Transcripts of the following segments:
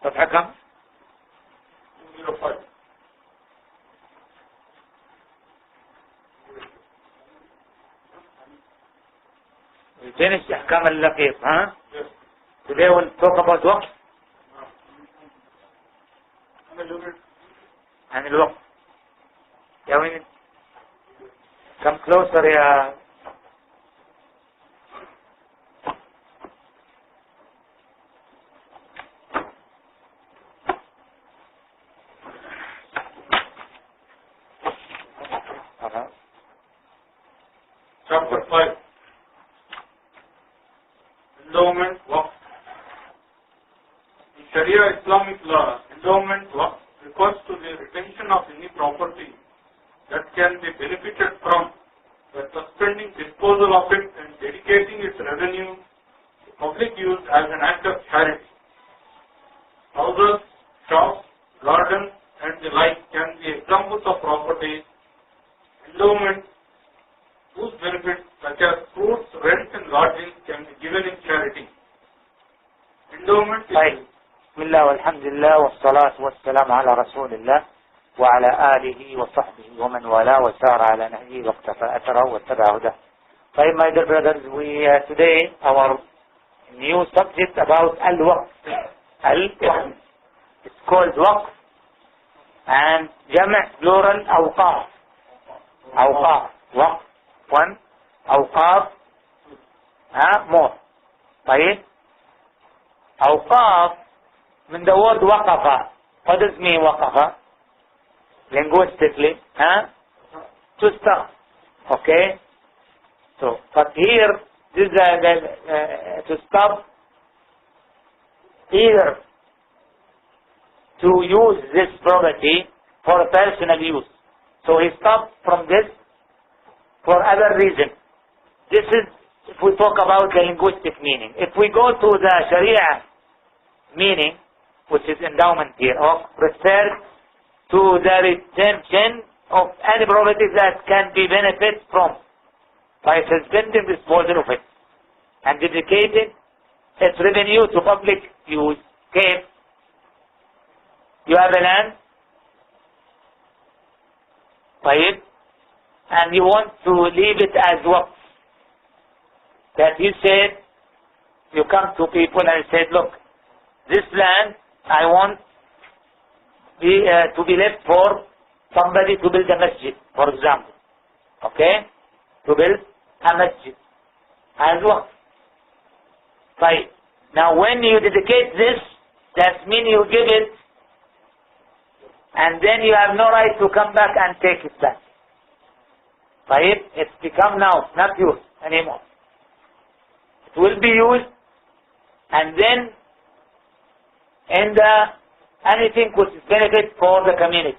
صفحة كم؟ 205. We finished أحكام اللقيط, huh? Yes. Today we'll talk about وقف عن الوقف. يا وين؟ Come closer يا Chapter 5. Endowment Waqf. In Sharia Islamic law, endowment Waqf refers to the retention of any property that can be benefited from by suspending disposal of it and dedicating its revenue to public use as an act of charity. Houses, shops, gardens, and the like can be examples of property. Endowment whose benefits such as fruits, rent and lodging can be given in charity. Endowment طيب. بسم الله والحمد لله والصلاة والسلام على رسول الله وعلى آله وصحبه ومن والاه وسار على نهجه واقتفى أثره واتبع هداه. طيب my dear brothers, we today our new subject about al-waqf. Al-waqf. It's called waqf and جمع plural أوقاف. أوقاف. وقف one. أوقاف more. طيب. أوقاف من the word وقف. What does mean وقف? Linguistically, to stop. Okay? So, but here, this is to stop either to use this property for personal use. So he stopped from this for other reason. This is if we talk about the linguistic meaning. If we go to the Sharia meaning, which is endowment here, of referred to the retention of any property that can be benefited from by suspending disposal of it and dedicating its revenue to public use. Okay, you have a land, طيب, and you want to leave it as waqf. That you said, you come to people and said, look, this land I want to be left for somebody to build a masjid, for example. Okay? To build a masjid as waqf. Right. Now when you dedicate this, that means you give it and then you have no right to come back and take it back. Right? It's become now not yours anymore. It will be used and then in the anything which is benefit for the community.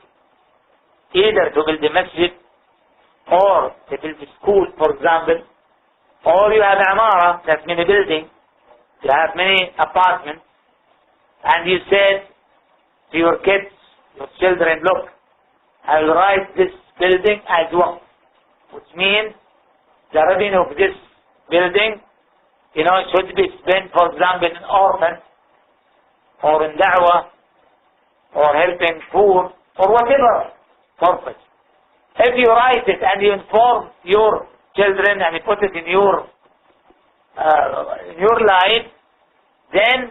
Either to build a masjid or to build a school, for example, or you have amara, that's many buildings, you have many apartments, and you said to your kids, your children, look, I will write this building as waqf, which means the revenue of this building, should be spent, for example, in orphans, or in da'wah, or helping poor, or whatever purpose. If you write it and you inform your children and you put it in your life, then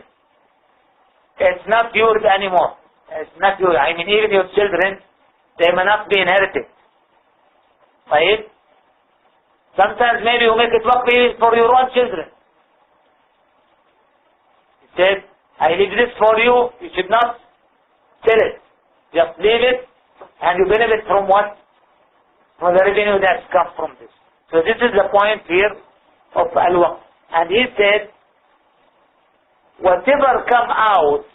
it's not yours anymore. It's not yours. I mean, even your children, they may not be inherited. Right? Sometimes maybe you make it waqf for your own children. He said, I leave this for you, you should not sell it. Just leave it and you benefit from what? From the revenue that's come from this. So this is the point here of al-waqf. And he said, whatever come out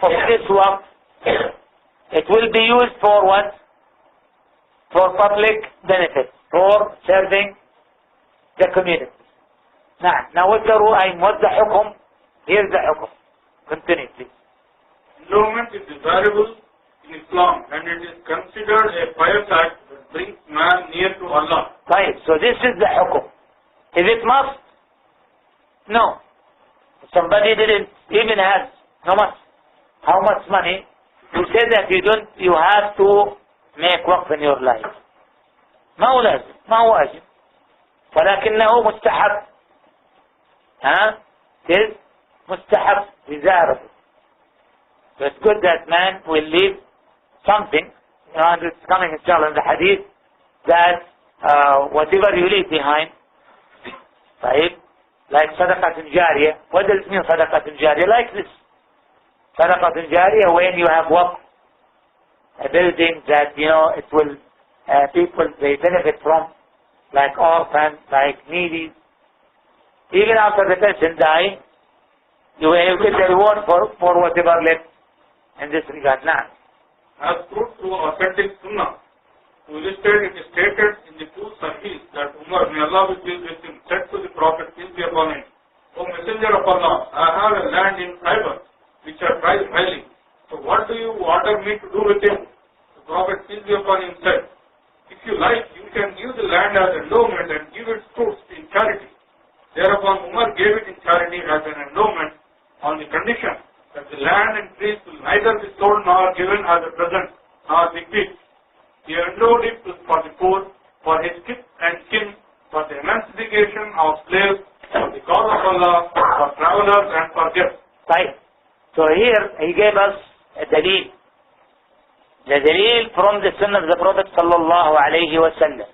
of this waqf, it will be used for what? For public benefit, for serving the community. Now what's the hukum? Here's the hukum. Continue, please. Endowment is desirable in Islam and it is considered a pious act that brings man near to Allah. Right, so this is the hukum. Is it must? No. Somebody didn't even have, no must. how much money? We say that you have to make waqf in your life. ما هو لازم، ما هو واجب، ولكنه مستحب. It is مستحب desirable. So it's good that man will leave something. And it's coming inshallah in the hadith that whatever you leave behind, right? Like sadaqat jariyah. What does it mean sadaqat jariyah? Like this. Sadaqat jariyah, when you have waqf, a building that, it will, people, they benefit from, like orphans, like needy. Even after the person die, you will get the reward for whatever left in this regard. Now, as proved through authentic sunnah, to illustrate, it is stated in the two Sahih that Umar, may Allah be pleased with him, said to the Prophet, peace be upon him, O Messenger of Allah, I have a land in Khyber, which I prize highly. So what do you order me to do with it? The Prophet, peace be upon him, said, if you like, you can give the land as endowment and give its fruits in charity. Thereupon Umar gave it in charity as an endowment on the condition that the land and trees will neither be sold nor given as a present nor bequeathed. He endowed it for the poor, for his kith and kin, for the emancipation of slaves, for the cause of Allah, for travelers and for guests. Right. So here he gave us a dalil. The dalil from the Sunnah of the Prophet sallallahu alayhi wa sallam.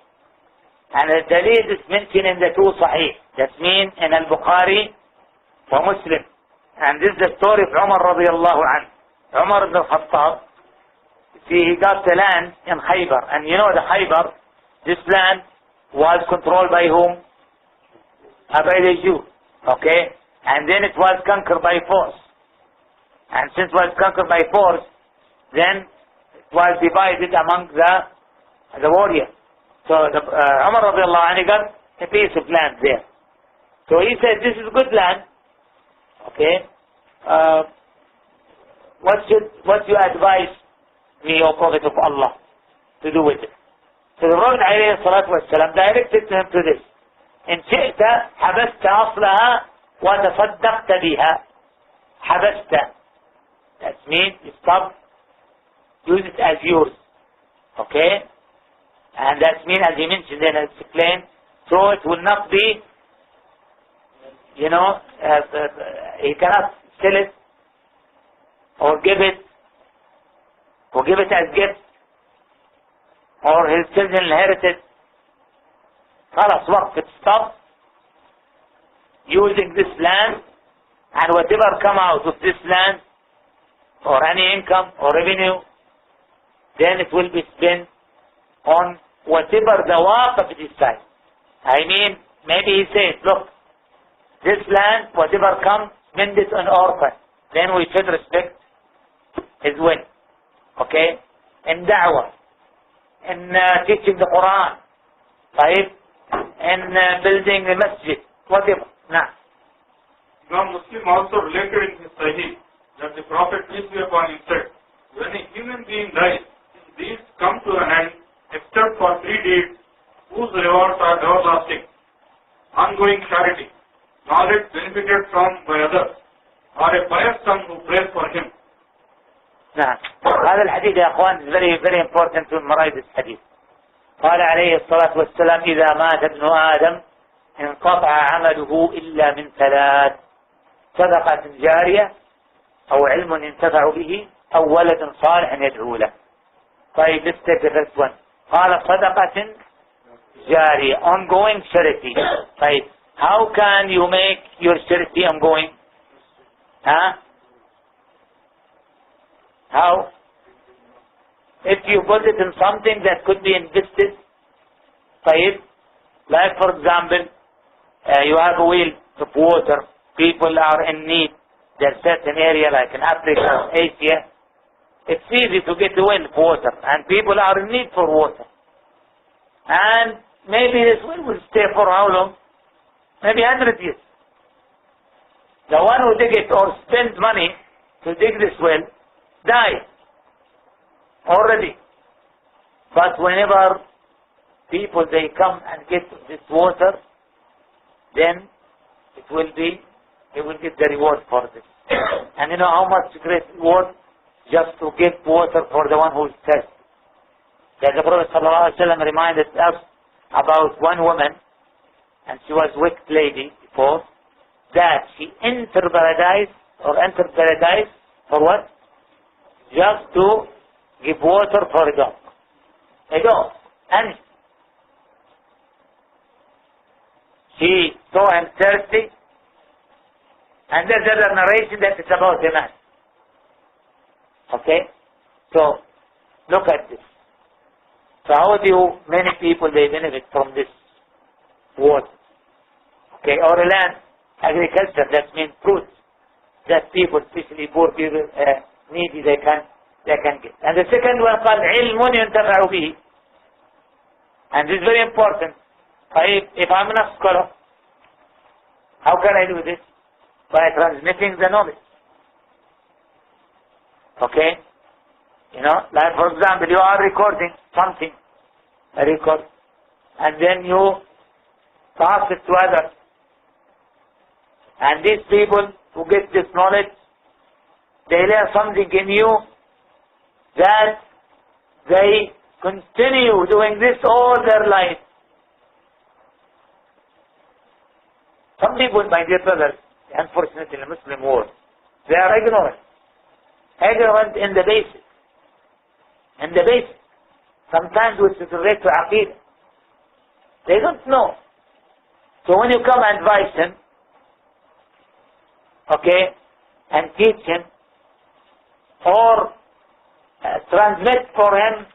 And the dalil is mentioned in the two Sahih. That means in Al-Bukhari wa Muslim. And this is the story of Umar radiallahu anhu. Umar ibn al-Khattab, he got the land in Khaybar. And you know the Khaybar, this land was controlled by whom? By the Jews. Okay? And then it was conquered by force. And since it was conquered by force, then it was divided among the warriors. So Umar radiallahu anhu got a piece of land there. So he said, this is good land. Okay, what you advise me, O Prophet of Allah, to do with it? So the Prophet عليه الصلاة والسلام directed him to this. إن شئت حبست أصلها وتصدقت بها. حبست. That means stop, use it as yours. Okay, and that means, as he mentioned and explained, so it will not be, he cannot sell it or give it as gift or his children inherit it. خلاص وقف, stop using this land, and whatever come out of this land or any income or revenue, then it will be spent on whatever the waqf decides. I mean, maybe he says, look, this land, whatever comes, spend it on orphan. Then we should respect his will. Okay? In da'wah, in teaching the Quran, right? In building the masjid, whatever. Nah. Imam Muslim also related in his Sahih that the Prophet, peace be upon him, said, when a human being dies, these come to an end except for 3 deeds whose rewards are everlasting: ongoing charity, knowledge benefited from by others, or a pious son who prays for him. نعم. هذا الحديث يا أخوان is very very important to memorize this hadith. قال عليه الصلاة والسلام إذا مات ابن آدم انقطع عمله إلا من 3: صدقة جارية أو علم ينتفع به أو ولد صالح يدعو له. طيب, let's take the first one. قال صدقة جارية, ongoing charity. طيب, how can you make your charity ongoing? How? If you put it in something that could be invested, like for example, you have a well of water, people are in need, there's certain area like in Africa or Asia, it's easy to get a well of water, and people are in need for water. And maybe this well will stay for how long? Maybe 100 years. The one who dig it or spends money to dig this well, die already. But whenever people they come and get this water, then he will get the reward for this. And you know how much great reward just to give water for the one who is thirsty. That the Prophet ﷺ reminded us about one woman, and she was wicked lady before, that she entered paradise for what? Just to give water for a dog. A dog. And she saw him thirsty, and there's another narration that it's about a man. Okay? So, look at this. So how do many people they benefit from this water? Okay, or land, agriculture, that means fruits that people, especially poor people, needy, they can get. And the second one called علم ينتفع به. And this is very important. If I'm not a scholar, how can I do this? By transmitting the knowledge. Okay? You know, like for example, you are recording something, a record, and then you pass it to others. And these people who get this knowledge, they learn something in you that they continue doing this all their life. Some people, my dear brothers, unfortunately in the Muslim world, they are ignorant. Ignorant in the basics. In the basics. Sometimes which is related to Aqidah. They don't know. So when you come and advise him, okay, and teach him, or transmit for him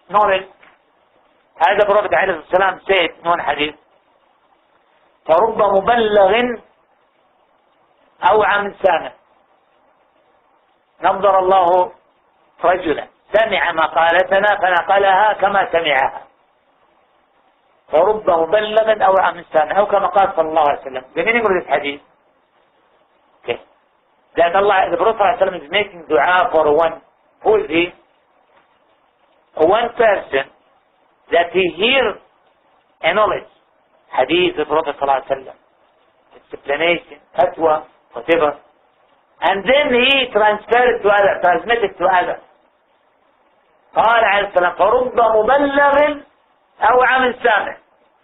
knowledge, as the Prophet ﷺ said in one hadith, فَرُبَّ مُبَلَّغٍ أَوْعَى مِنْ سَامِعٍ نَظَّرَ اللَّهُ رَجُلًا سمع مقالتنا فنقلها كما سمعها فرب مبلغ أو عام سامع أو كما قال صلى الله عليه وسلم. The meaning of this hadith, okay, that Allah, the Prophet is making dua for one. Who is he? One person that he hears a knowledge, hadith, the Prophet explanation, fatwa, whatever, and then he transfers it to others, transmits it to others. قال عليه السلام فرب مبلغ أو عام سامع.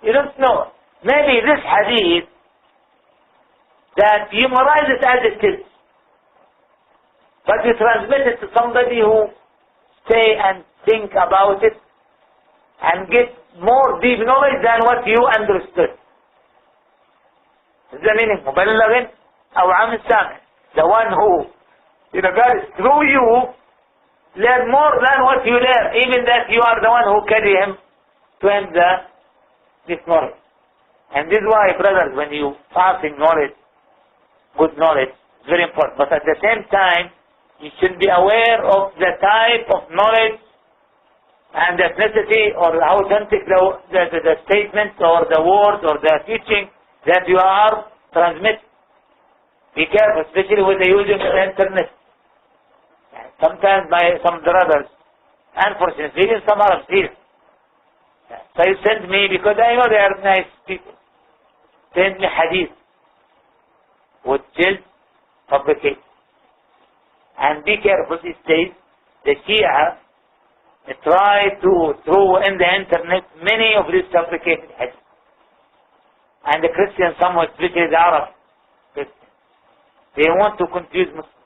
You don't know. Maybe this hadith that you memorize it as it is, but you transmit it to somebody who stay and think about it and get more deep knowledge than what you understood. Is the meaning مبلغ أو عام سامع. The one who, you know, God is through you, learn more than what you learn, even that you are the one who carry him to him this knowledge. And this is why, brothers, when you passing knowledge, good knowledge, it's very important. But at the same time, you should be aware of the type of knowledge and the necessity or how authentic the statement or the word or the teaching that you are transmitting. Be careful, especially when they're using the internet. Sometimes some brothers, unfortunately, even some Arabs here. So you send me, because I know they are nice people, send me hadith, which is fabricated. And be careful these days, the Shia try to throw in the internet many of these fabricated hadith. And the Christians, somewhat, especially the Arab Christians, they want to confuse Muslims.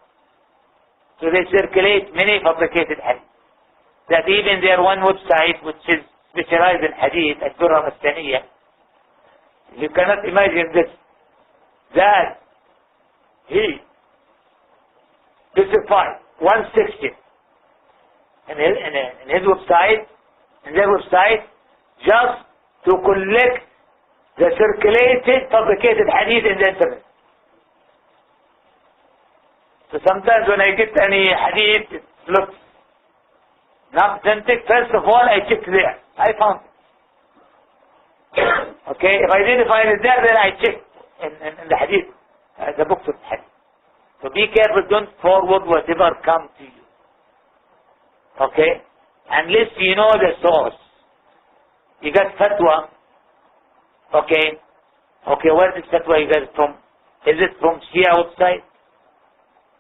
So they circulate many fabricated hadith. That even their one website, which is specialized in hadith, Al-Durra Al-Staniyya, you cannot imagine this, that he specified one section in his website, in their website, just to collect the circulated fabricated hadith in the internet. So sometimes when I get any hadith, it looks not authentic. First of all, I check there. I found it. Okay, if I didn't find it there, then I check in the hadith, the books of hadith. So be careful, don't forward whatever comes to you. Okay, unless you know the source. You got fatwa. Okay, where is fatwa you got it from? Is it from Shia website?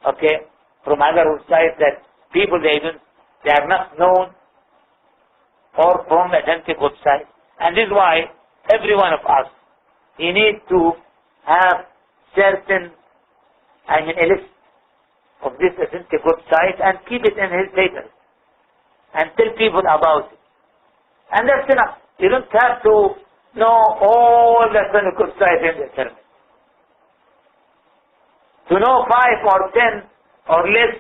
Okay, from other websites that people they are not known or from authentic website. And this is why every one of us, he needs to have certain, a list of this authentic website and keep it in his papers and tell people about it. And that's enough. You don't have to know all the authentic websites in the sermon. To know 5 or 10 or less,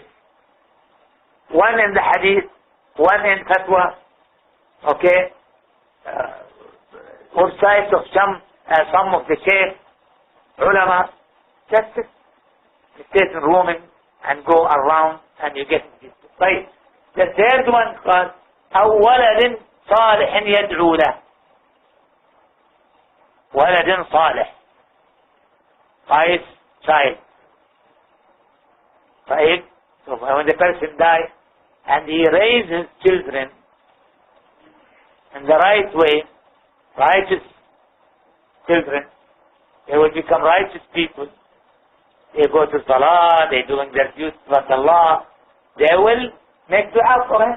one in the hadith, one in fatwa, okay, websites of some of the shaykh, ulama, that's it. You stay in roaming and go around and you get this. Right. The third one was أو ولد صالح يدعو له. ولد صالح. Pious child. Right. So when the person dies and he raised his children in the right way, righteous children, they will become righteous people. They go to Salah, they doing their duty with Allah. They will make dua for him.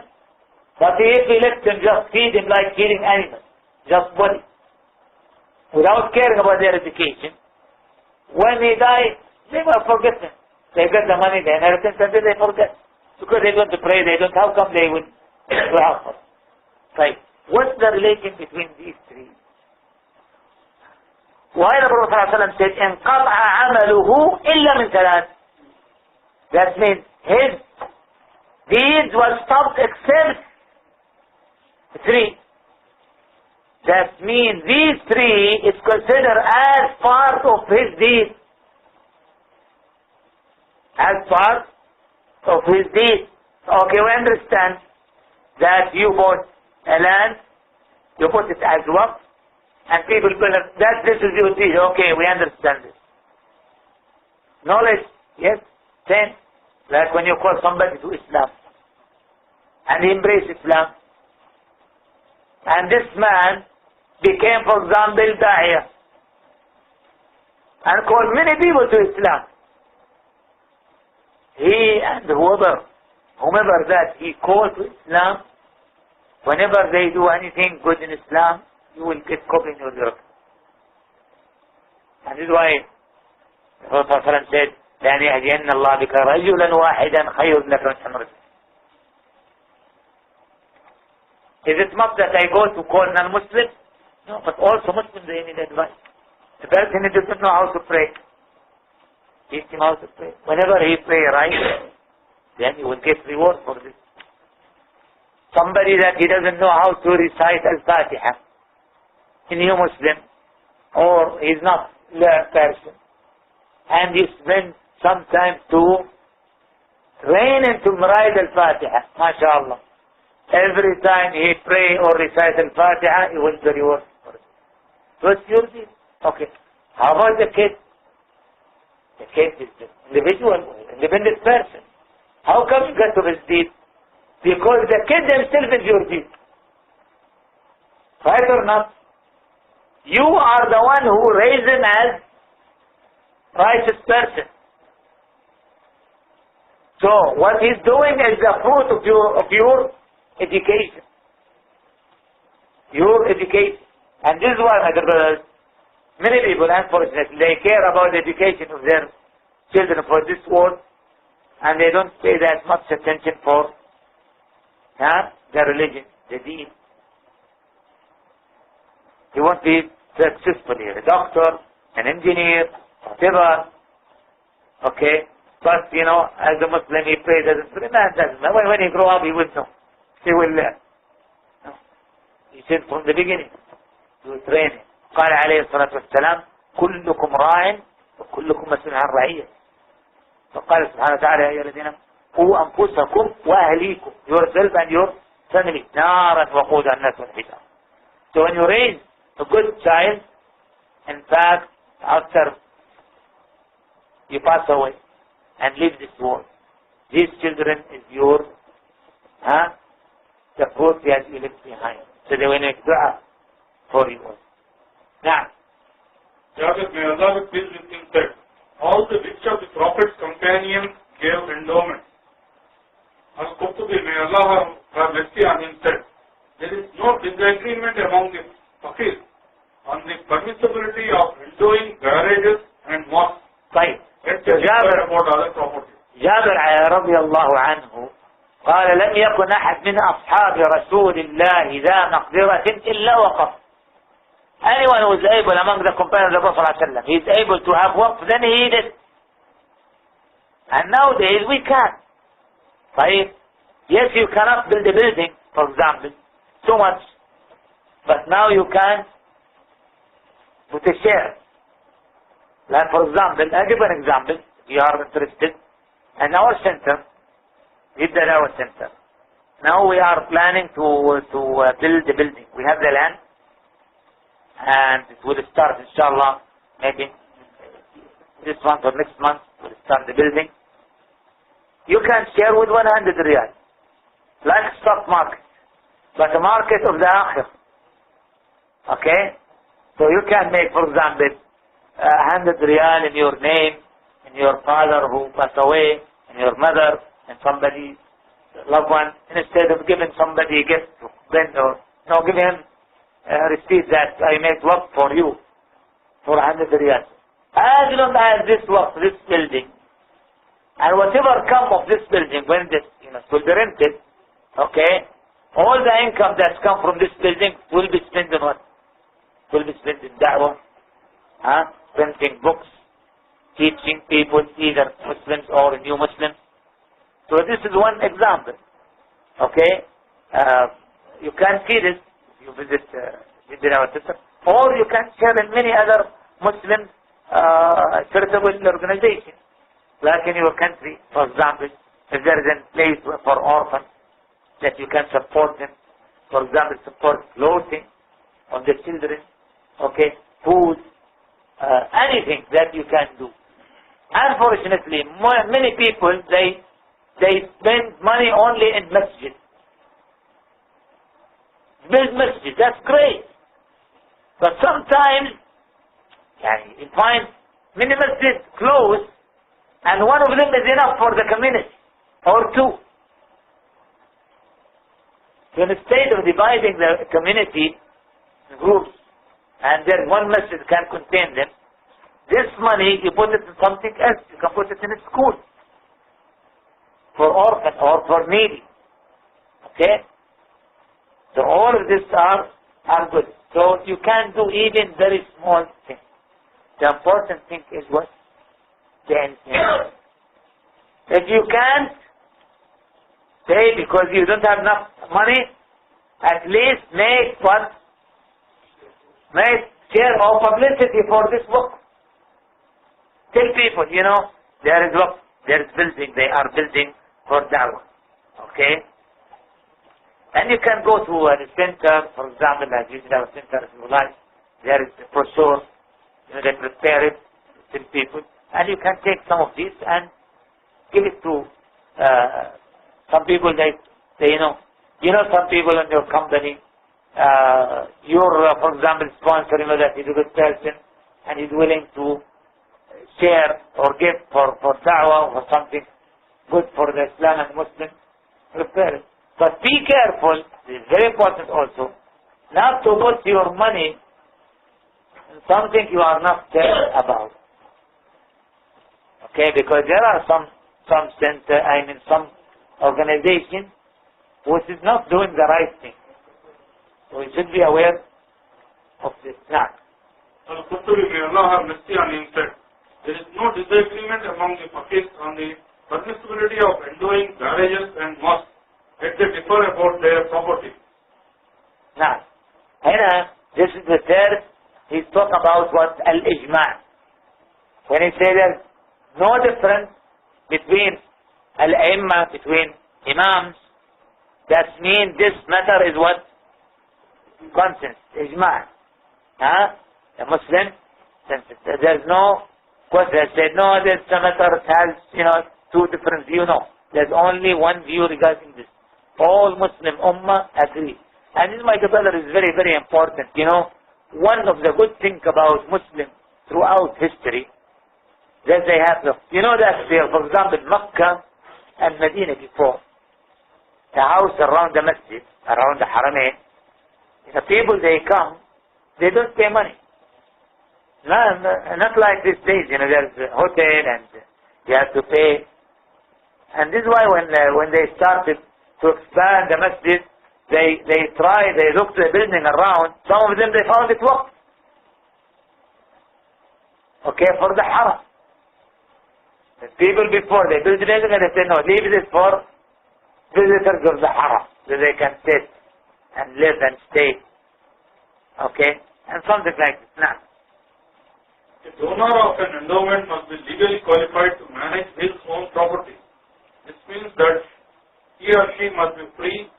But if he let them just feed him like feeding animals, just body, without caring about their education, when he dies, they will forget him. They get the money, the inheritance, and then they forget. Because they don't pray, they don't, how come they will dua for him? Right. What's the relation between these three? Why the Prophet ﷺ said, انقطع عمله إلا من ثلاث. That means his deeds were stopped except 3. That means these 3 is considered as part of his deed. As part of his deed. Okay, we understand that you bought a land, you put it as work, and people will that this is your deed. Okay, we understand this. Knowledge, yes, 10. Like when you call somebody to Islam, and he embraced Islam, and this man became, for example, Da'iyah, and called many people to Islam. He and whomever that he called to Islam, whenever they do anything good in Islam, you will get copy in your Europe. And this is why the Prophet ﷺ said, لأن يهدين الله بك رجلا واحدا خير لك من حمر. Is it not that I go to call non-Muslims? No, but also Muslims, they need advice. The person who doesn't know how to pray, teach him how to pray. Whenever he pray right, then he will get reward for this. Somebody that he doesn't know how to recite Al-Fatiha, a new Muslim, or he's not learned person, and he spend some time to train him to write Al-Fatiha, mashallah. Every time he pray or recite Al-Fatiha, he will be rewarded for it. So it's your deed. Okay. How about the kid? The kid is the individual, independent person. How come you get to his deed? Because the kid himself is your deed. Right or not? You are the one who raised him as righteous person. So what he's doing is the fruit of your education. Your education. And this is why, my brothers, many people, unfortunately, they care about the education of their children for this world, and they don't pay that much attention for their religion, the deen. You want to be successful here, a doctor, an engineer, whatever. Okay? But, as a Muslim, he prays, doesn't pray. When he grow up, he will know. He will learn. He said from the beginning, he will train him. قال عليه الصلاة والسلام كلكم راع وكلكم مسؤول عن رعية. فقال سبحانه وتعالى يا أيها الذين قوا أنفسكم وأهليكم, yourself and your family, نارا وقودها الناس والحجارة. So when you raise a good child, in fact, after you pass away and leave this world, these children is your, the fruit that you left behind. So they will make dua for you. Now, Jabir, may Allah be pleased with him, said, all the which of the Prophet's companions gave endowment. Al-Qurtubi, may Allah have mercy on him, said, there is no disagreement among the faqirs on the permissibility of endowing garages and mosques. طيب Let's say جابر about other property. جابر رضي الله عنه قال لم يكن أحد من أصحاب رسول الله ذا مقدرة إلا وقف. Anyone who is able among the companions of the Prophet he is able to have waqf, then he did. And nowadays we can. Right? Yes, you cannot build a building, for example, too much. But now you can put a share. Like for example, I'll give an example, if you are interested. In our center, our center. Now we are planning to build a building. We have the land, and it will start, inshallah, maybe this month or next month, we'll start the building. You can share with 100 riyal, like stock market, but the market of the akhirah. Okay? So you can make, for example, 100 riyal in your name, in your father who passed away, in your mother, and somebody, loved one, instead of giving somebody a gift, then or no, give him a receipt that I made work for you for 100 riyal. As long as this work, this building, and whatever come of this building, when this, will be rented, okay, all the income that's come from this building will be spent on what? Will be spent in da'wah, printing books, teaching people, either Muslims or new Muslims. So this is one example. Okay, you can see this if you visit our sister, or you can share in many other Muslim charitable organizations, like in your country, for example, if there is a place for orphans that you can support them, for example, support clothing of the children, okay, food, anything that you can do. Unfortunately, many people, they spend money only in masjid. Build masjid, that's great. But sometimes, you find many masjids closed, and one of them is enough for the community, or two. So instead of dividing the community in groups, and then one masjid can contain them, this money, you put it in something else. You can put it in a school for orphan or for needy. Okay? So all of this are good. So you can do even very small things. The important thing is what? The intent. If you can't pay because you don't have enough money, at least make what? Make share or publicity for this book. Tell people, there is work, there is building, they are building for da'wah. Okay? And you can go to a center, for example, as you did our center, if you like, there is a brochure, they prepare it, tell people, and you can take some of these and give it to some people, some people in your company, for example, sponsor, that he's a good person, and he's willing to share or give for da'wah or something good for the Islam and Muslims, prepare it. But be careful, it's very important also, not to put your money in something you are not sure about. Okay, because there are some center, some organization which is not doing the right thing. So we should be aware of this. Now, Al-Qurtubi, may Allah have mercy on him, said, there is no disagreement among the faqirs on the permissibility of endowing garages and mosques, yet they differ about their property. Now, this is the third, he's talking about what? Al-Ijma'. When he says there's no difference between Al-Imma, between Imams, that means this matter is what? Consensus, Ijma'. The Muslim, there's no question. They said, no, this matter has, two different views. No, there's only one view regarding this. All Muslim Ummah agree. And this, my brother, is very, very important. One of the good things about Muslims throughout history, that they have, that there, for example, Makkah and Medina before, a house around the masjid, around the haramain, the people they come, they don't pay money. Not like these days, there's a hotel and you have to pay. And this is why when they started to expand the masjid, they looked at the building around, some of them they found it worked. Okay, for the haram. The people before they built the building and they said, no, leave this for visitors of the haram, so they can sit and live and stay. Okay, and something like this. Now, the donor of an endowment must be legally qualified to manage his own property. This means that he or she must be free,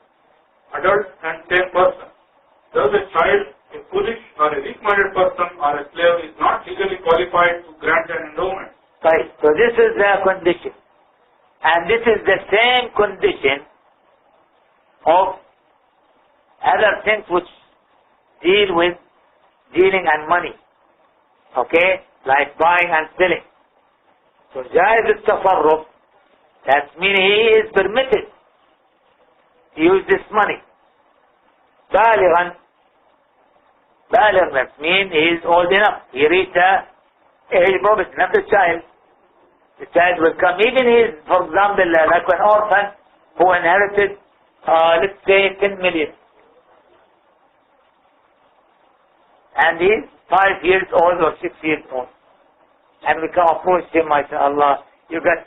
adult and sane person. Thus a child, a foolish or a weak-minded person or a slave is not legally qualified to grant an endowment. right. So this is the condition. And this is the same condition of other things which deal with dealing and money. Okay? Like buying and selling. So jaiz al-tafarruq, that means he is permitted to use this money. Balighan, that means he is old enough. He reached age of it, not the child. The child will come, even he is, for example, like an orphan who inherited, let's say, 10 million. And he is 5 years old or 6 years old. And we come approach him, I say, Allah, you got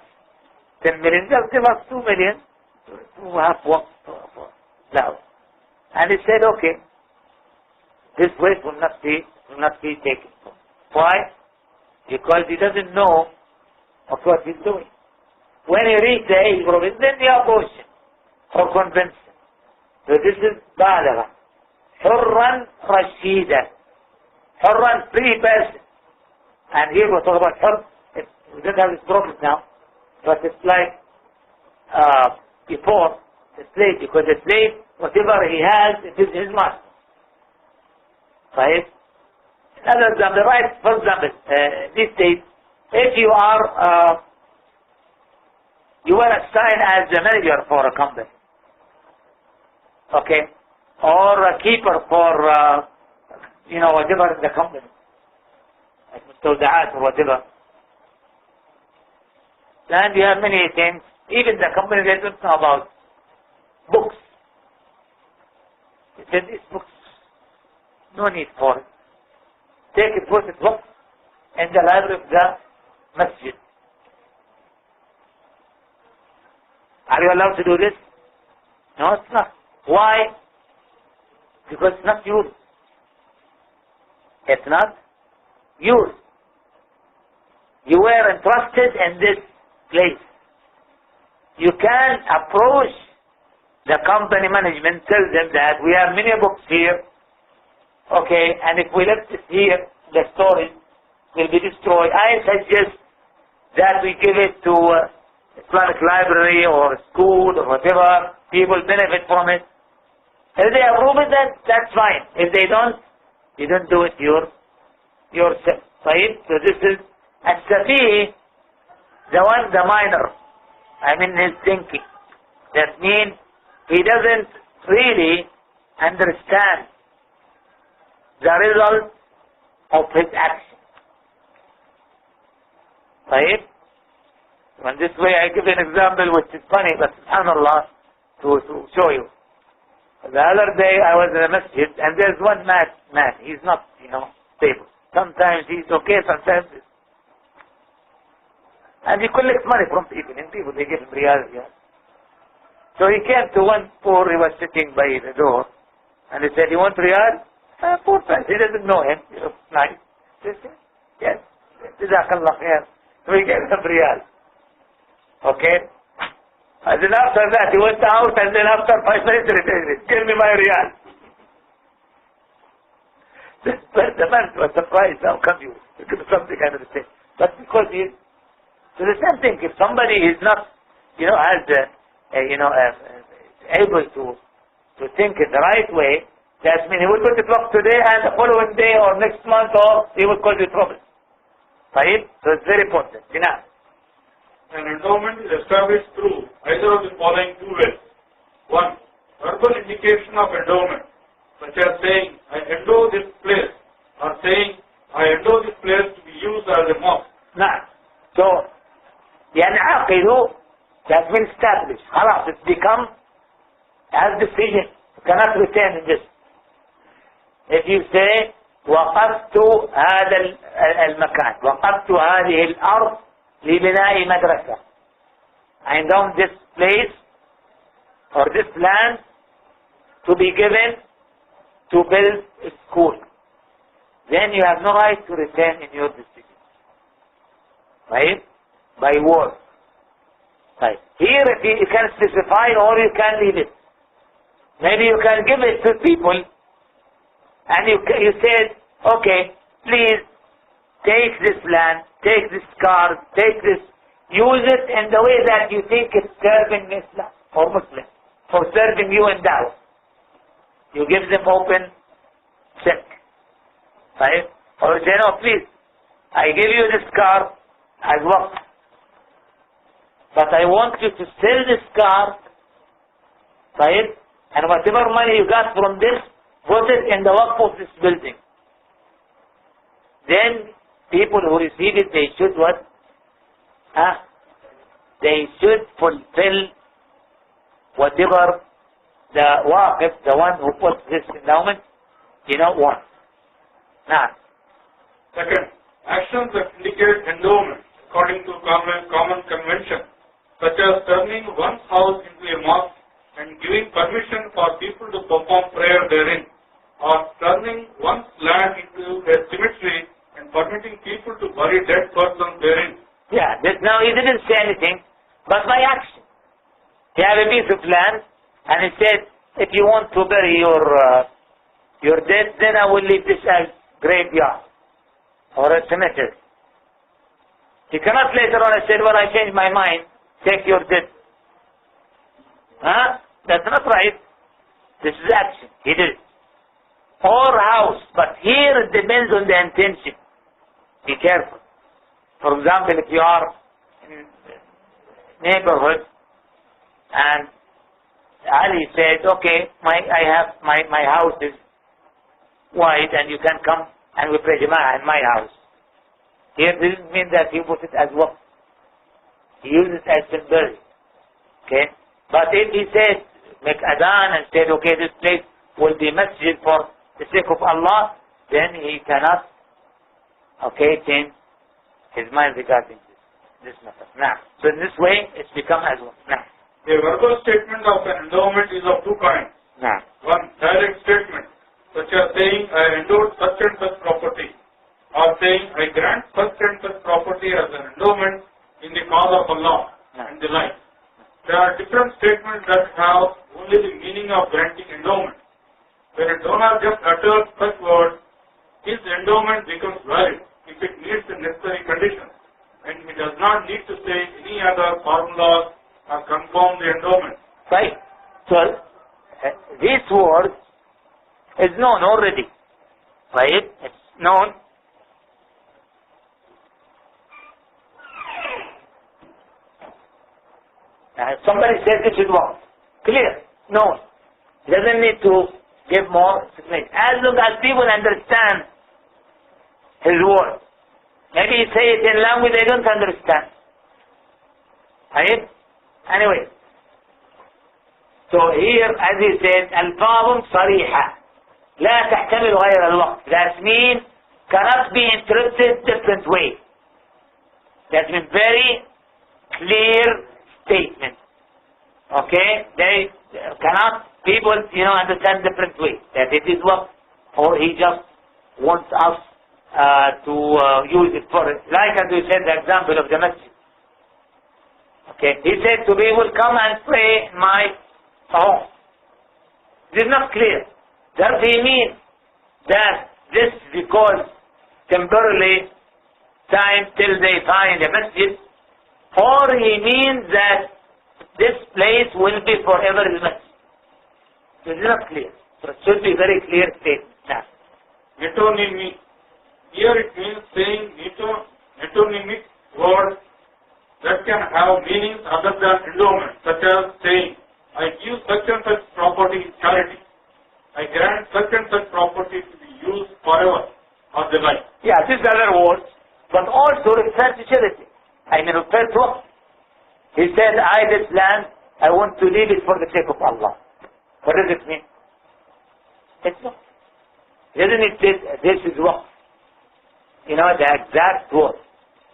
10 million, just give us 2 million to have work now. And he said, okay, this waste will not be taken. Why? Because he doesn't know of what he's doing. When he reaches the age of it, then the abortion or convention. So this is balagha. Hurran Rashida. Hurran, free person. And here we'll talk about hur. We don't have this problem now, but it's like before the slave, because the slave, whatever he has, it is his master. Right? Another example, right? For example, these days, if you are assigned as the manager for a company, okay, or a keeper for whatever in the company, like mustawda'at or whatever, and you have many things. Even the company, they don't know about books. They said, these books, no need for it. Take it, put it, book in the library of the masjid. Are you allowed to do this? No, it's not. Why? Because it's not yours. It's not yours. You were entrusted in this place. You can approach the company management, tell them that we have many books here, okay, and if we left it here, the storage will be destroyed. I suggest that we give it to Islamic library or school or whatever. People benefit from it. If they approve it, then that's fine. If they don't, you don't do it yourself. Right? So this is as-safi, the minor. His thinking. That means he doesn't really understand the result of his action. Right? And this way I give an example which is funny, but subhanAllah, to show you. The other day I was in a masjid and there's one man, he's not, stable. Sometimes he's okay, sometimes and he collects money from people, and people, they give him riyal. So he came to one poor, he was sitting by the door, and he said, you want riyal? Poor person, he doesn't know him, he looks nice. He said, yes, jazakallah khair. So he gave him riyal. Okay? And then after that, he went out, and then after 5 minutes, he returned, give me my riyal. The man was surprised, how come you give something kind of thing? But because so the same thing, if somebody is not, able to think in the right way, that means he will go to work today and the following day or next month, or he will cause you trouble. Right? So it's very important. An endowment is established through either of the following two ways. 1. Verbal indication of endowment, such as saying, I endow this place, or saying, I endow this place to be used as a mosque. نعم. So, ينعقد, that's been established. خلاص, it's become as decision. You cannot return in this. If you say, وقفت هذا المكان, وقفت هذه الأرض لبناء مدرسة. I endow this place or this land to be given to build a school. Then you have no right to return in your decision. Right? By word. Right. Here you can specify or you can leave it. Maybe you can give it to people and you said, okay, please take this land, take this car, take this, use it in the way that you think it's serving Islam or Muslim, for serving you in dawah. You give them open check. Right? Or you say, no, please, I give you this car as waqf. But I want you to sell this car, right? And whatever money you got from this, put it in the waqf of this building. Then people who receive it, they should what? They should fulfill whatever the waqf, the one who puts this endowment, wants. Now, Second, actions that indicate endowment according to common convention, such as turning one's house into a mosque and giving permission for people to perform prayer therein, or turning one's land into a cemetery and permitting people to bury dead persons therein. yeah, now he didn't say anything, but by action. He had a piece of land, and he said, if you want to bury your dead, then I will leave this as graveyard or a cemetery. He cannot later on say, well, I changed my mind, take your dead. That's not right. This is action. He did it. Or house, but here it depends on the intention. Be careful. For example, if you are in neighborhood and Ali said, okay, my house is wide and you can come and we pray Jama'ah in my house. Here this doesn't mean that he put it as waqf. He used it as symbol. Okay? But if he said, make adhan and said, okay, this place will be masjid for the sake of Allah, then he cannot, change his mind regarding this matter. Now, so in this way, it's become as waqf. Now, A verbal statement of an endowment is of two kinds. now, One, direct statement, such as saying, I endowed such and such property, or saying, I grant such and such property as an endowment in the cause of Allah, and the like. There are different statements that have only the meaning of granting endowment. When a donor just utters such words, his endowment becomes valid if it meets the necessary conditions, and he does not need to say any other formulas or confirm the endowment. right? So, this word is known already. Right? It's known. Somebody said this is wrong. Clear. No. Doesn't need to give more explanation. As long as people understand his word. Maybe he say it in language they don't understand. Right? Anyway. So here, as he said, ألفاظ صريحة لا تحتمل غير الوقت. That means cannot be interpreted different way. That means very clear statement. Okay? They cannot people, understand different way. That it is what, or he just wants us to use it for it. Like as we said, the example of the masjid. Okay? He said to people, come and pray in my home. This is not clear. Does he mean that this because temporarily time till they find a masjid, or he means that this place will be forever a masjid? This is not clear. So it should be very clear statement. Now, Metonymy. Here it means saying metonymic words that can have meanings other than endowment, such as saying, I give such and such property in charity. I grant such and such property to be used forever, or the like. Yeah, these other words, but also refer to charity. I mean, refer to what? He said, this land, I want to leave it for the sake of Allah. What does it mean? It's not. Isn't it this is what? You know, the exact word.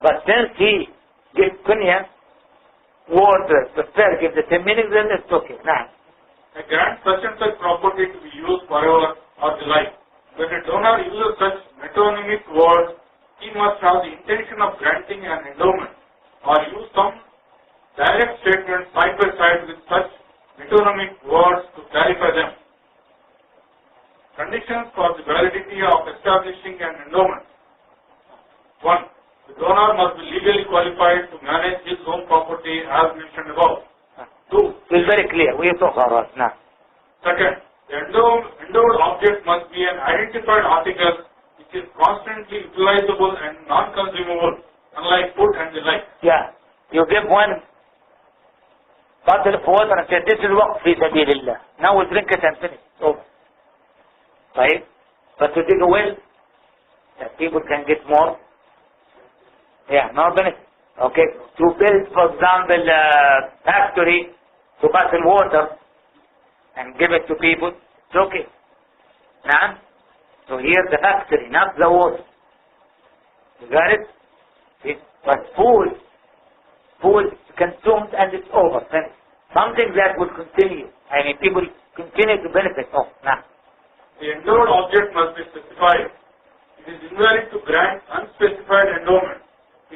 But since he gives kunya, water, the fair gives the same meaning, then it's okay. Nah. I grant such and such property to be used forever, or the like. When a donor uses such metonymic words, he must have the intention of granting an endowment, or use some direct statement side by side with such metonymic words to clarify them. Conditions for the validity of establishing an endowment. 1. The donor must be legally qualified to manage his own property as mentioned above. 2. It's very clear. We talk about now. Second, the endowed object must be an identified article which is constantly utilizable and non-consumable, unlike food and the like. Yeah. You give one bottle of water and say, this is waqf fi sabilillah. Now we'll drink it and finish. It's over. Right? But to dig a well, that people can get more. Yeah, no benefit. Okay. To build, for example, a factory to bottle water and give it to people, it's okay. Now, so here the factory, not the water. You got it? See? But food is consumed and it's over. Then something that will continue. I mean, people continue to benefit. Oh, now. The endowed object must be specified. It is invalid to grant unspecified endowment.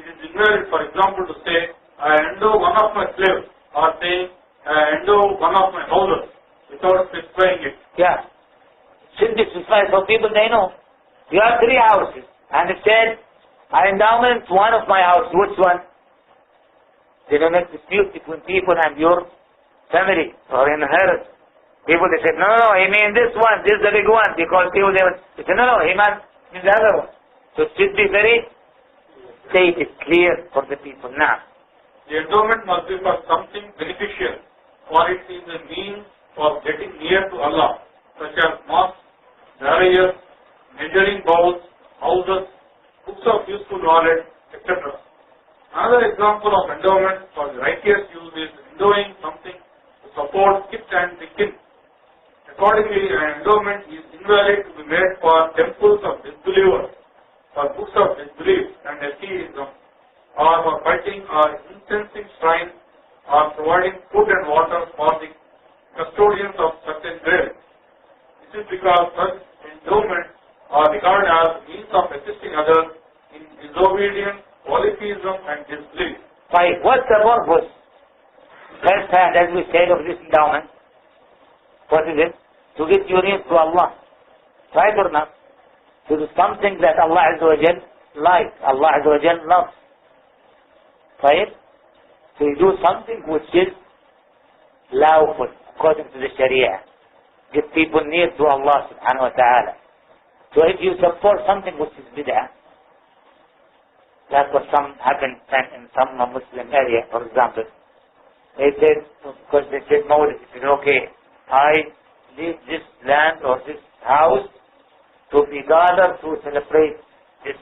It is invalid, for example, to say, I endow one of my slaves, or saying, I endow one of my houses, without specifying it. Yeah. Should be specified so people they know. You have 3 houses, and it said, I endowment one of my houses. Which one? They don't make dispute between people and your family or inheritance. People they said, no, he means this one, this is the big one, because people they said, no, he means the other one. So it should be very stated, clear for the people now. The endowment must be for something beneficial, for it is a means for getting near to Allah, such as mosques, barriers, measuring bowls, houses, books of useful knowledge, etc. Another example of endowment for the righteous use is endowing something to support kith and the kin. Accordingly, an endowment is invalid to be made for temples of disbelievers, for books of disbelief and atheism, or for fighting or incensing shrines, or providing food and water for the custodians of certain graves. This is because such endowments are regarded as means of assisting others in disobedience, polytheism and disbelief. Right. What's the purpose? First hand, as we said, of this endowment. What is it? To get your needs to Allah. Right or not? To do something that Allah Azza wa Jal likes, Allah Azza wa Jal loves. Right? So you do something which is lawful, according to the Sharia. Get people near to Allah subhanahu wa ta'ala. So if you support something which is bid'ah, that's what some happen in some Muslim area, for example. They said, because they said Mawlid, they said, okay, I leave this land or this house to be gathered to celebrate this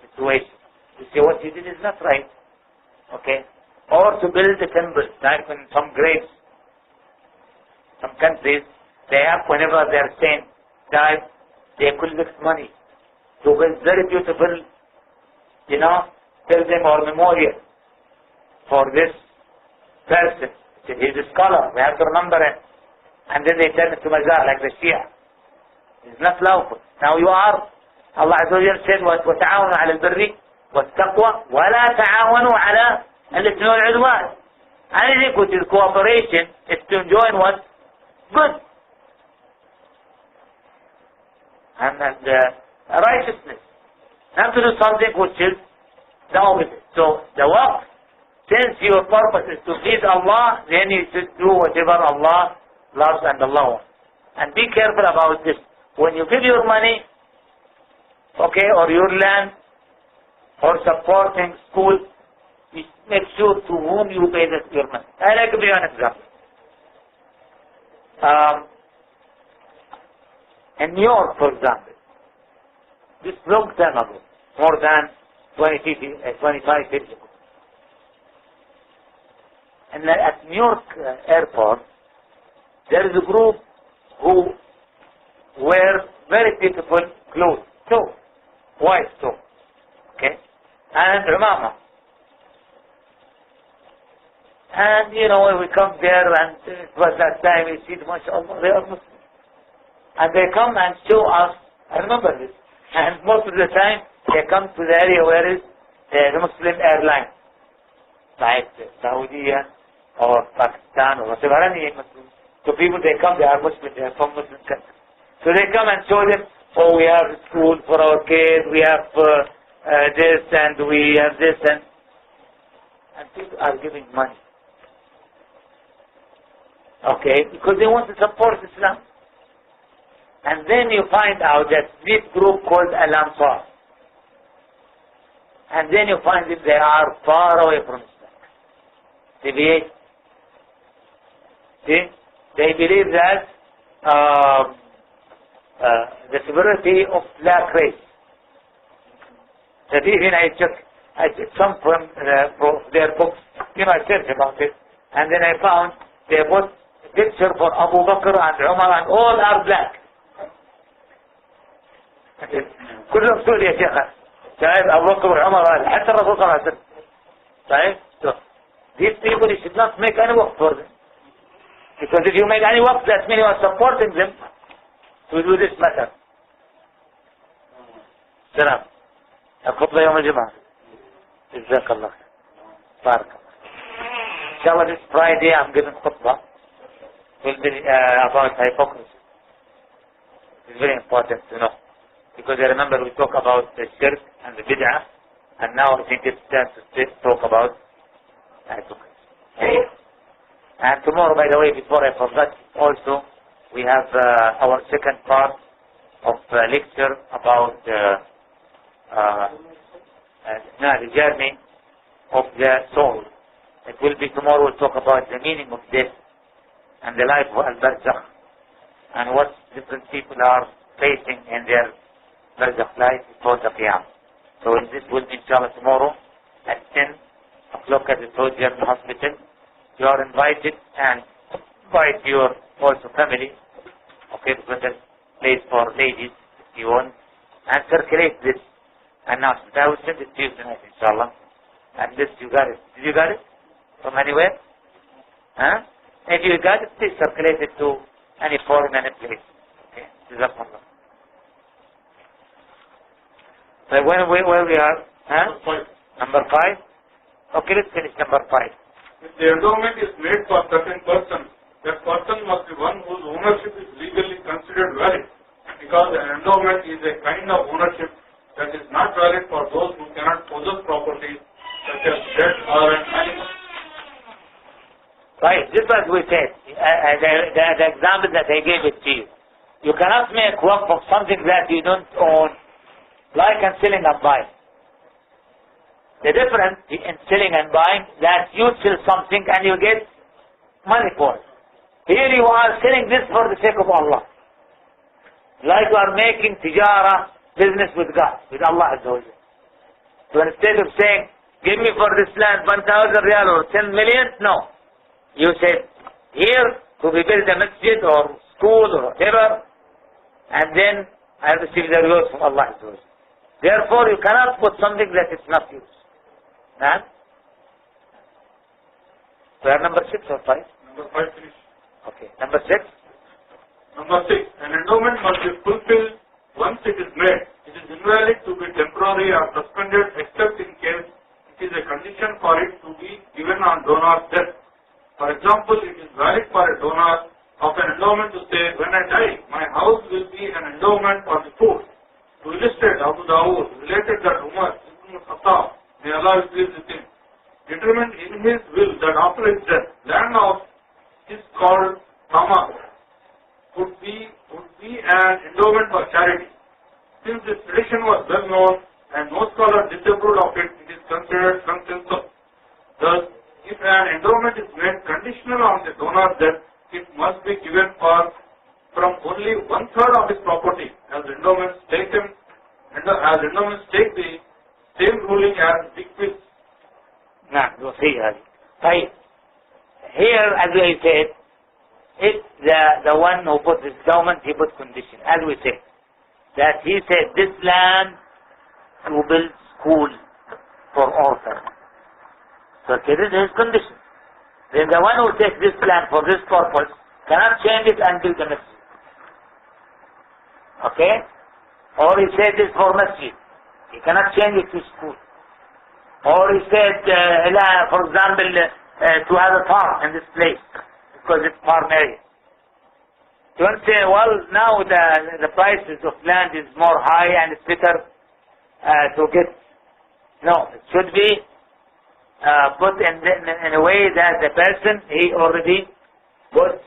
situation. You see, what you did is not right. Okay? Or to build a temple, like in some graves, some countries, they have, whenever their saint dies, they collect money to build very beautiful, building or memorial for this person. He's a scholar, we have to remember him. And then they turn it to mazar, like the Shia. It's not lawful. Now you are, Allah Azza wa Jalla said, وَتَعَاوَنُوا عَلَى الْبِرِّ وَالتَّقْوَى وَلَا تَعَاوَنُوا عَلَى الْإِثْمِ وَالْعُدْوَانِ. Anything which is cooperation is to join what? Good. And righteousness. Not to do something which is the opposite. So the waqf, since your purpose is to please Allah, then you should do whatever Allah loves and Allah wants. And be careful about this. When you give your money, okay, or your land, or supporting school, you make sure to whom you pay your money. I like to give you an example. in New York, for example, this long time ago, more than 25 years ago, and at New York airport, there is a group who wear very beautiful clothes, too, white too, okay, and umama. And when we come there, and it was that time, we see, mashallah, they are Muslims. And they come and show us, I remember this, and most of the time, they come to the area where is the Muslim airline, like Saudi or Pakistan or whatever, any Muslim. So people, they come, they are Muslim, they are from Muslim countries. So they come and show them, oh, we have school for our kids, we have this, and we have this, and people are giving money. Okay, because they want to support Islam. And then you find out that this group called Al-Ansar. And then you find that they are far away from Islam. Deviate. See? They believe that the severity of black race. That even I took some from their books, I searched about it, and then I found they put picture for Abu Bakr and Umar and all are black. كلهم سود يا شيخ. شايف أبو بكر وعمر حتى الرسول صلى الله عليه وسلم. طيب. So these people, you should not make any work for them. Because if you make any work, that means you are supporting them to do this matter. سلام. الخطبة يوم الجمعة. جزاك الله خير. بارك الله. Inshallah, this Friday I'm giving khutbah. Will be about hypocrisy. It's very important to know. Because I remember we talk about the shirk and the bid'ah, and now I think it's time to talk about hypocrisy. And tomorrow, by the way, before I forgot, also we have our second part of lecture about the journey of the soul. It will be tomorrow. We'll talk about the meaning of death and the life of al-barzakh and what different people are facing in their barzakh life before the qiyam. So this will be inshallah tomorrow at 10 o'clock at the Soldier Hospital. You are invited, and invite your also family. Okay, because there's place for ladies if you want, and circulate this announcement. I will send it to you tonight inshallah. And this you got it. Did you got it? From anywhere? Huh? If you got it, please circulate it to any forum, any place. Okay, Jazakumullah. So where we are? Huh? Number 5. Okay, let's finish number 5. If the endowment is made for certain person, that person must be one whose ownership is legally considered valid, because an endowment is a kind of ownership that is not valid for those who cannot possess property such as debt or an animal. Right, this was we said, the example that I gave it to you. You cannot make work of something that you don't own, like in selling and buying. The difference in selling and buying, that you sell something and you get money for it. Here you are selling this for the sake of Allah. Like you are making Ticarah business with God, with Allah Azza wa Jalla. So instead of saying, give me for this land 1,000 riyal or 10 million, no. You said, here to be built a masjid or school or whatever, and then I receive the rewards from Allah Azza wa Jalla. Therefore, you cannot put something that is not yours. Huh? We are number 6 or 5? Number 5 finish. Okay. Number 6? Number 6. An endowment must be fulfilled once it is made. It is invalid to be temporary or suspended except in case it is a condition for it to be given on donor's death. For example, it is valid for a donor of an endowment to say, when I die, my house will be an endowment for the poor. To illustrate, Abu Dawud related that Umar ibn Khattab, may Allah be pleased with him, determined in his will that after his death, land of his called Tama would be an endowment for charity. Since this tradition was well known and no scholar disapproved of it, it is considered consensus. Thus, if an endowment is made conditional on the donor's death, it must be given from only 1/3 of his property, as endowments take the same ruling as bequests. نعم وفيها. طيب, here as we said, it's the one who put this endowment, he put condition, as we said, that he said this land to build school for orphans. So this is his condition. Then the one who takes this land for this purpose cannot change it and build the masjid. Okay? Or he said this for masjid. He cannot change it to school. Or he said, for example, to have a farm in this place because it's farm area. Don't say, well, now the prices of land is more high and it's better to get. No, it should be put in a way that the person, he already put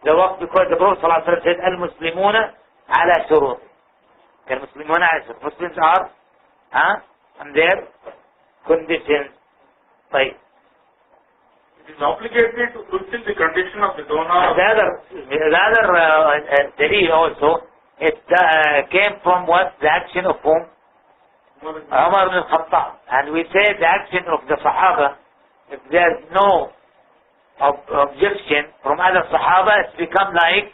the work, because the Prophet ﷺ said, Al-Muslimuna ala shurut. Al-Muslimuna ala shurut. Muslims are on their conditions. Right. It is obligatory to fulfill the condition of the donor. The other dalil also, it came from what? The action of whom? Umar ibn Khattab. And we say the action of the Sahaba, if there is no objection from other Sahaba, it's become like,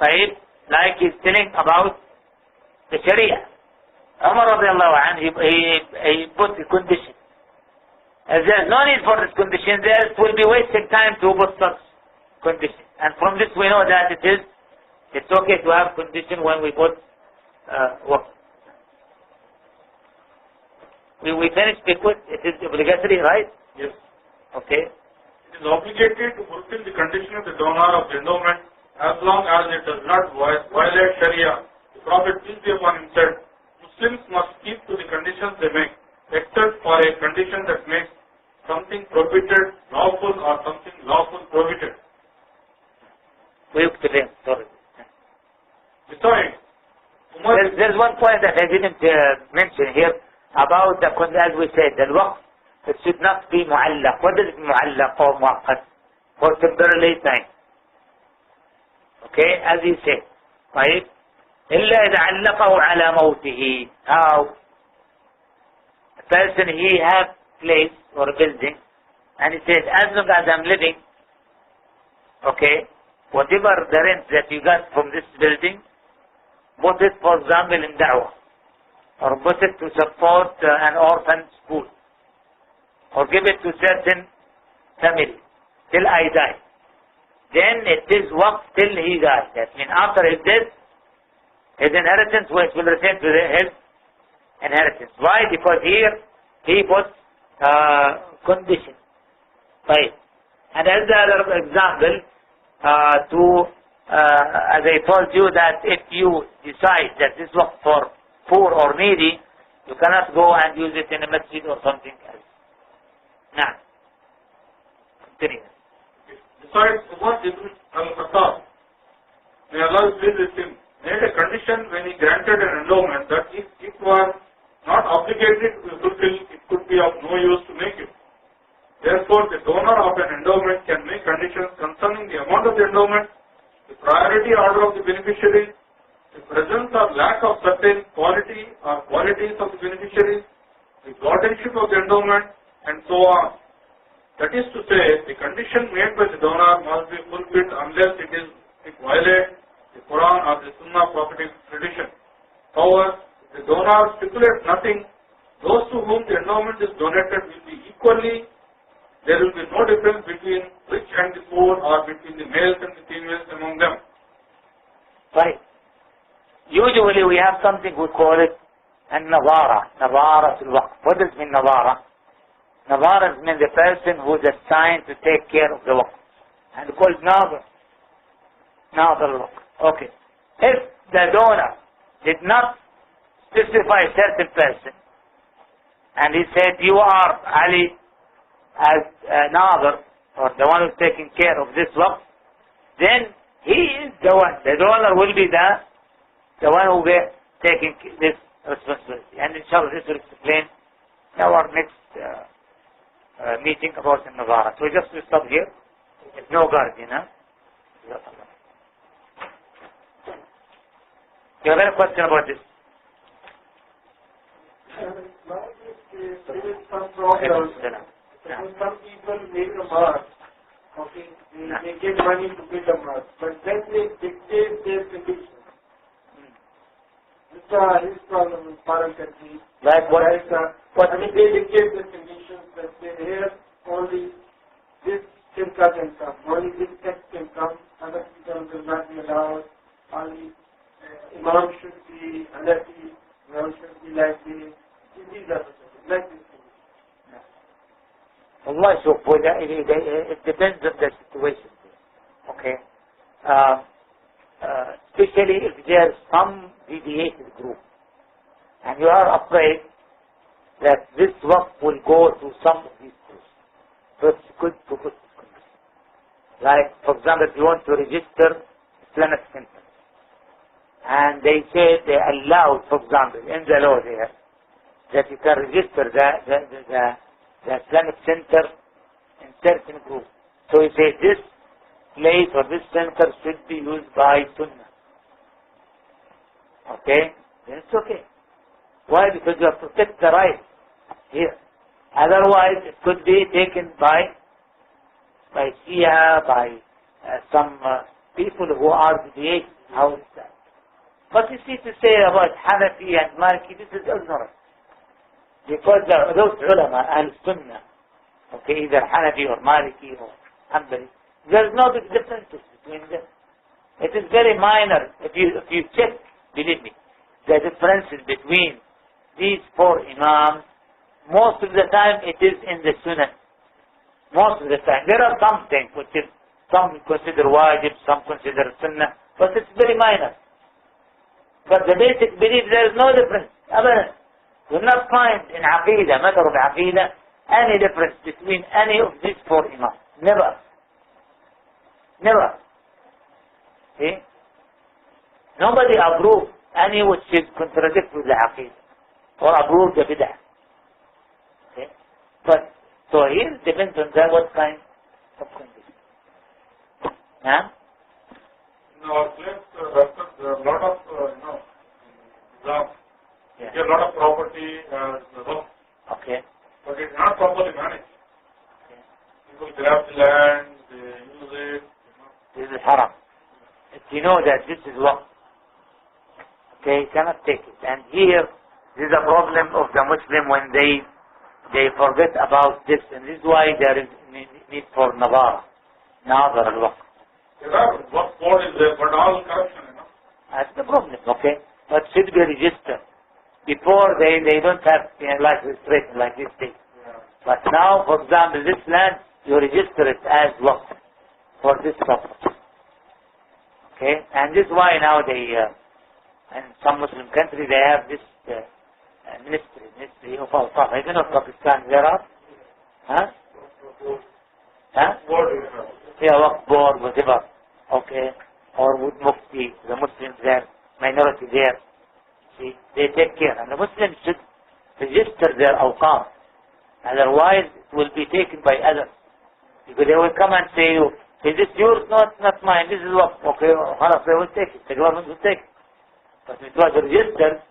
right? Like he's telling about the Sharia. Umar radiallahu anhu, he put the condition. If there is no need for this condition, there will be wasting time to put such condition. And from this we know that it's okay to have condition when we put work. We finished because it is obligatory, right? Yes. Okay. It is obligatory to fulfill the condition of the donor of the endowment as long as it does not violate Sharia. The Prophet, peace be upon him, said, Muslims must keep to the conditions they make, except for a condition that makes something prohibited lawful or something lawful prohibited. Sorry. Besides, there's one point that I didn't mention here about the, as we said, the waqf. It should not be mu'allaq. What is mu'allaq or mu'aqqad? For temporary time. Okay, as he said, right? إلا إذا علقه على موته. How? A person, he have place or building, and he says, as long as I'm living, okay, whatever the rent that you got from this building, put it, for example, in da'wah, or put it to support an orphan school, or give it to certain family till I die. Then it is waqf till he dies. That means after his death, his inheritance will return to his inheritance. Why? Because here he puts condition. Right. And as the other example, as I told you, that if you decide that this work for poor or needy, you cannot go and use it in a masjid or something else. Now, continue. Besides, Umar ibn al-Khattab, may Allah be pleased with him, made a condition when he granted an endowment that if it was not obligatory to be fulfilled, it could be of no use to make it. Therefore, the donor of an endowment can make conditions concerning the amount of the endowment, the priority order of the beneficiaries, the presence or lack of certain quality or qualities of the beneficiaries, the guardianship of the endowment, and so on. That is to say, the condition made by the donor must be fulfilled unless it violates the Quran or the Sunnah prophetic tradition. However, if the donor stipulates nothing, those to whom the endowment is donated will be equally, there will be no difference between rich and the poor or between the males and the females among them. Right. Usually we have something we call it an-nazara, nazara al-waqf. What does it mean, nazara? Nazara means the person who is assigned to take care of the waqf, and called nazar. Nazar al-waqf. Okay. If the donor did not specify a certain person, and he said, you are Ali as nazar, or the one who is taking care of this waqf, then he is the one. The donor will be the one who will be taking this responsibility. And inshallah this will explain in our next meeting about the nazara. So just to stop here. No guardian, huh? You have any question about this? There is some problem. Some people make a mark, okay, they get money to build a mark, but then they dictate their conditions. This is problem in foreign countries. Like what? What they dictate the conditions that say here only this Ticarah can come, only this text can come, other people will not be allowed, only Imam should be Hanafi, Imam should be like this. These are the things, like this. Allah, so it depends on the situation. Okay? Especially if there's some deviated group and you are afraid that this work will go to some of these groups. So it's good to put this condition. Like, for example, if you want to register Islamic Center and they say they allow, for example, in the law there, that you can register the Islamic Center in certain group. So you say this place or this center should be used by Sunnah. Okay? Then it's okay. Why? Because you have to protect the right here. Otherwise, it could be taken by Shia, by some people who are deviating. How is that? But you see, to say about Hanafi and Maliki, this is ignorant. Because those ulama, al-Sunnah, okay, either Hanafi or Maliki or Hanbali, there's no big differences between them. It is very minor. If you check, believe me, the differences between these four imams, most of the time it is in the Sunnah. Most of the time. There are some things which is, some consider wajib, some consider Sunnah, but it's very minor. But the basic belief, there is no difference. You will not find in Aqidah, matter of Aqidah, any difference between any of these four imams. Never. Never. See? Nobody approved any which is contradict with the Aqidah or approved the Bid'ah. Okay? But, so here it depends on that what kind of condition. Huh? In our place, there are a lot of, Islam. Yeah. There are a lot of property as well. Okay. But it's not properly managed. Okay. People grab the land, they use it. This is haram. If you know that this is what, okay, you cannot take it. And here, this is a problem of the Muslim when they forget about this. And this is why there is need for Nazar al-Waqf. What code is there, but all corruption, That's the problem, okay? But should be registered. Before they don't have like restriction like this thing. Yeah. But now, for example, this land, you register it as Waqf for this purpose. Okay? And this is why now they, in some Muslim countries, they have this ministry of Awqaf. I don't know if Pakistan there are. Huh? Huh? Yeah, Waqf board, whatever. Okay? Or with Mufti, the Muslims there, minority there. See, they take care. And the Muslims should register their Awqaf. Otherwise, it will be taken by others. Because they will come and say, is this yours? No, it's not mine. This is Waqf. Okay, they will take it. The government will take it. But it was registered,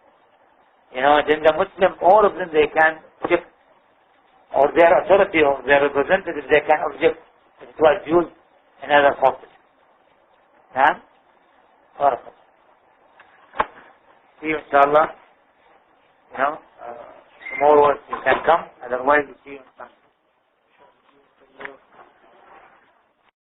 then the Muslim, all of them, they can object. Or their authority or their representatives, they can object. It was used in other purposes. Huh? See you, inshallah. Tomorrow you can come, otherwise you see you.